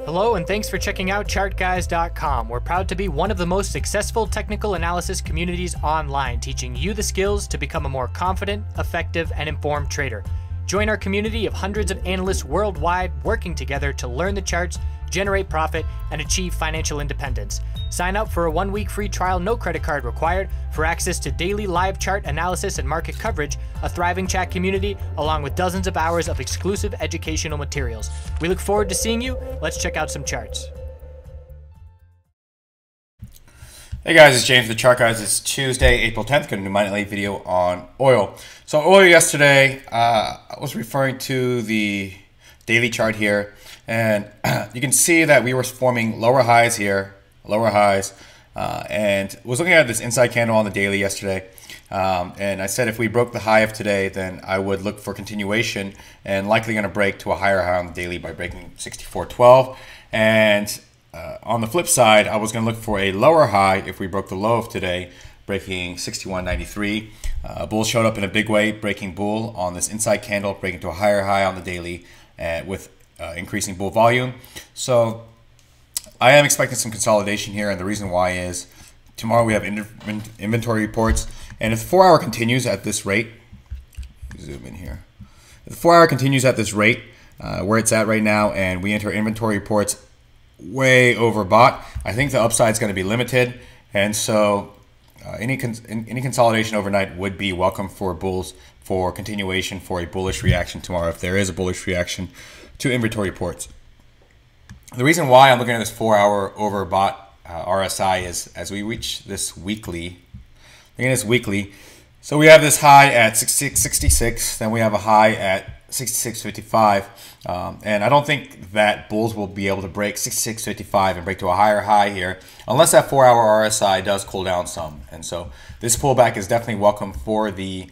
Hello and thanks for checking out ChartGuys.com. We're proud to be one of the most successful technical analysis communities online, teaching you the skills to become a more confident, effective, and informed trader. Join our community of hundreds of analysts worldwide working together to learn the charts, generate profit, and achieve financial independence. Sign up for a 1-week free trial, no credit card required, for access to daily live chart analysis and market coverage, a thriving chat community, along with dozens of hours of exclusive educational materials. We look forward to seeing you. Let's check out some charts. Hey guys, it's James, the Chart Guys. It's Tuesday, April 10th. Going to do my nightly video on oil. So oil yesterday, I was referring to the daily chart here, and you can see that we were forming lower highs here, and was looking at this inside candle on the daily yesterday. And I said if we broke the high of today, then I would look for continuation and likely going to break to a higher high on the daily by breaking 64.12. And on the flip side, I was going to look for a lower high if we broke the low of today, breaking 61.93. Bull showed up in a big way, breaking bull on this inside candle, breaking to a higher high on the daily with increasing bull volume. So I am expecting some consolidation here, and the reason why is tomorrow we have inventory reports, and if the 4-hour continues at this rate, zoom in here. If the 4-hour continues at this rate, where it's at right now, and we enter inventory reports way overbought, I think the upside is going to be limited, and so any consolidation overnight would be welcome for bulls for continuation for a bullish reaction tomorrow if there is a bullish reaction to inventory reports. The reason why I'm looking at this 4-hour overbought RSI is as we reach this weekly, so we have this high at 66.66, then we have a high at 66.55, and I don't think that bulls will be able to break 66.55 and break to a higher high here unless that 4-hour RSI does cool down some. And so this pullback is definitely welcome for the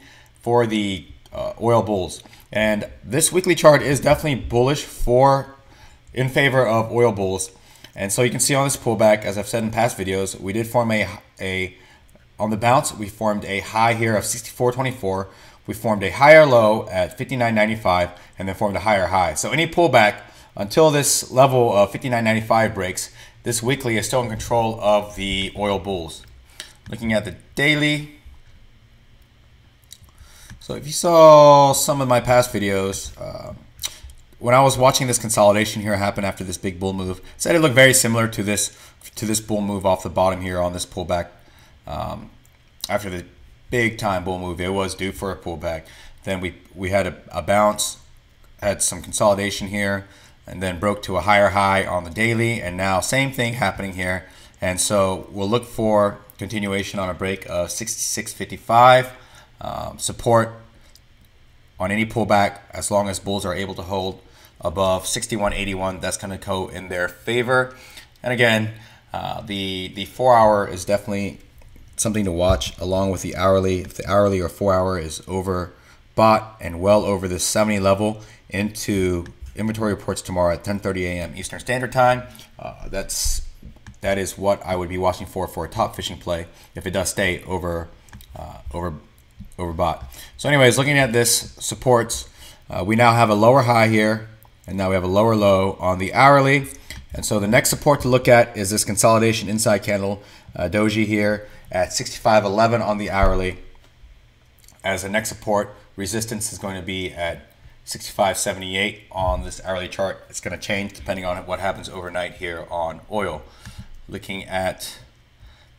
oil bulls, and this weekly chart is definitely bullish in favor of oil bulls. And so you can see on this pullback, as I've said in past videos, we did form on the bounce, we formed a high here of 64.24. We formed a higher low at 59.95 and then formed a higher high. So any pullback until this level of 59.95 breaks, this weekly is still in control of the oil bulls. Looking at the daily. So if you saw some of my past videos, when I was watching this consolidation here happen after this big bull move, I said it looked very similar to this bull move off the bottom here on this pullback. After the big time bull move, it was due for a pullback. Then we had a bounce, had some consolidation here, and then broke to a higher high on the daily, and now same thing happening here. And so we'll look for continuation on a break of 66.55, support on any pullback as long as bulls are able to hold above 61.81. That's going to go in their favor. And again, the 4-hour is definitely something to watch along with the hourly. If the hourly or 4-hour is overbought and well over the 70 level into inventory reports tomorrow at 10:30 a.m. Eastern Standard Time, that is what I would be watching for a top fishing play if it does stay overbought. So anyways, looking at this supports, we now have a lower high here, and now we have a lower low on the hourly. And so the next support to look at is this consolidation inside candle doji here at 65.11 on the hourly. As the next support, resistance is going to be at 65.78 on this hourly chart. It's going to change depending on what happens overnight here on oil. Looking at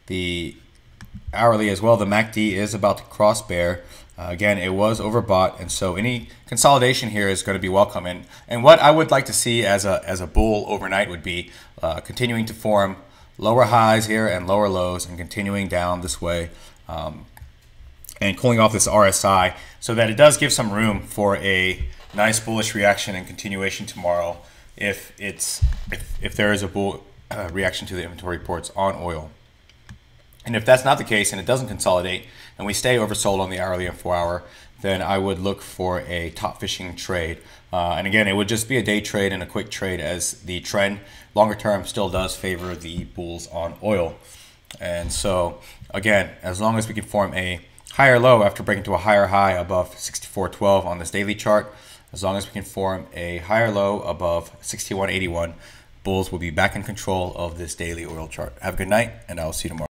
the hourly as well, the MACD is about to cross bear. Again, it was overbought, and so any consolidation here is going to be welcome. And what I would like to see as a bull overnight would be continuing to form lower highs here and lower lows and continuing down this way and cooling off this RSI so that it does give some room for a nice bullish reaction and continuation tomorrow if there is a bull reaction to the inventory reports on oil. And if that's not the case and it doesn't consolidate and we stay oversold on the hourly and 4-hour, then I would look for a top fishing trade. And again, it would just be a day trade and a quick trade as the trend longer term still does favor the bulls on oil. And so again, as long as we can form a higher low after breaking to a higher high above 64.12 on this daily chart, as long as we can form a higher low above 61.81, bulls will be back in control of this daily oil chart. Have a good night, and I'll see you tomorrow.